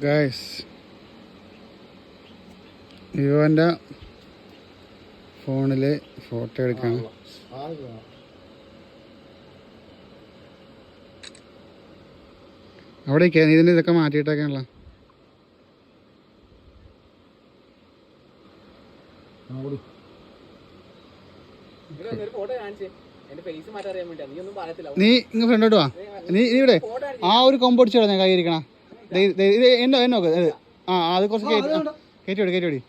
Guys ഇവൻ്റെ ഫോണിൽ photo എടുക്കണം. അവിടെ ഇതിൻ്റെ ഇതൊക്കെ മാറ്റിയിട്ടൊക്കെയാണല്ലോ. നീ ഇങ്ങ് ഫ്രണ്ടോട്ട് വാ. നീ ഇവിടെ ആ ഒരു കൊമ്പൊടിച്ചു ഞാൻ കൈ ഇരിക്കണ എന്നോ എന്നോക്ക്. ആ അത് കുറച്ച് കയറ്റി വിടി.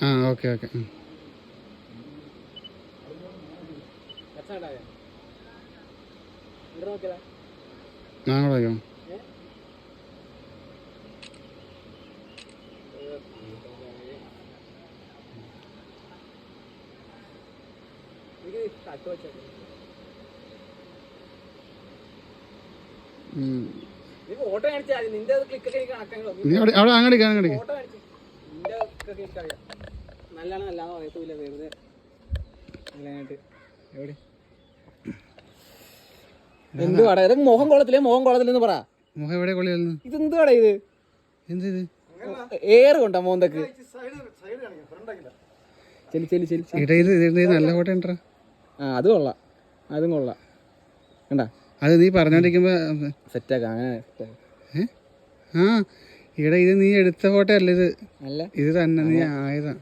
ആ ഓക്കെ നാളെ നീ അവിടെ അങ്ങോട്ട് എന്തുവാടാ ഇത്? മുഖം കൊള്ളത്തില്ലെന്ന് പറ. മുഖം എവിടെ കൊള്ളിയായിരുന്നു? ഇതെന്തുവാടാ ഇത്? എന്ത് ഏറ് കൊണ്ടാ മോന്തക്ക്? നല്ല ഫോട്ടോ ഉണ്ടോ? ആ അത് കൊള്ളാം, അതും കൊള്ളാം. കണ്ടാ അത് നീ പറഞ്ഞോണ്ടിരിക്കുമ്പോ സെറ്റാക്കാം. അങ്ങനെ ആ ഇവിടെ ഇത് നീ എടുത്ത ഫോട്ടോ അല്ല, ഇത് അല്ല ഇത് തന്നെ നീ ആയതാ.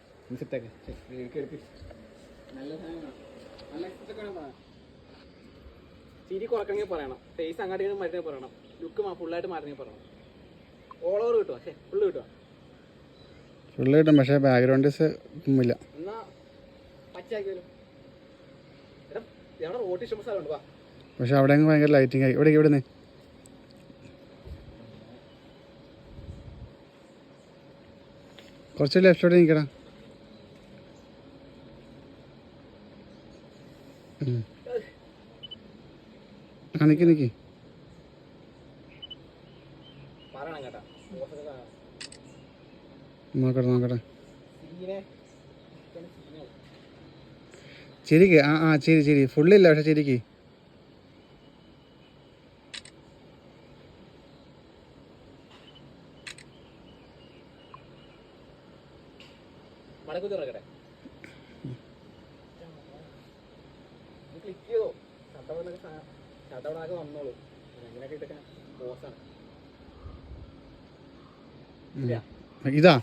ചിരി കുറക്കണമെങ്കിൽ പറയണം, ഫേസ് അങ്ങോട്ട് മരുന്നേ പറയണം, ലുക്ക് ഫുള്ളായിട്ട് മാറുന്നേ പറയണം. ഓൾ ഓവർ കിട്ടുക, ഫുള്ള് കിട്ടുക, ഫുള്ള് കിട്ടും. പക്ഷേ ബാക്ക്ഗ്രൗണ്ട് ഇല്ല. എന്നാ പച്ചാക്കിയാലും റോട്ടി ഇഷ്ടപ്പെട്ട സ്ഥലമുണ്ട്. വാ. പക്ഷെ അവിടെ ഭയങ്കര ലൈറ്റിംഗ് ആയി. ഇവിടെ നിന്ന് കുറച്ച് ലെഫ്റ്റോടെ നിൽക്കടാ. ആ നിക്ക് നോക്കട്ടെ ചിരിക്ക്. ആ ചിരി ഫുള്ളില്ല, പക്ഷെ ചിരിക്ക്. ഇതാ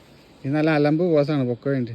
ഇത് നല്ല അലമ്പ് പോസാണ് പൊക്കോ വേണ്ടി.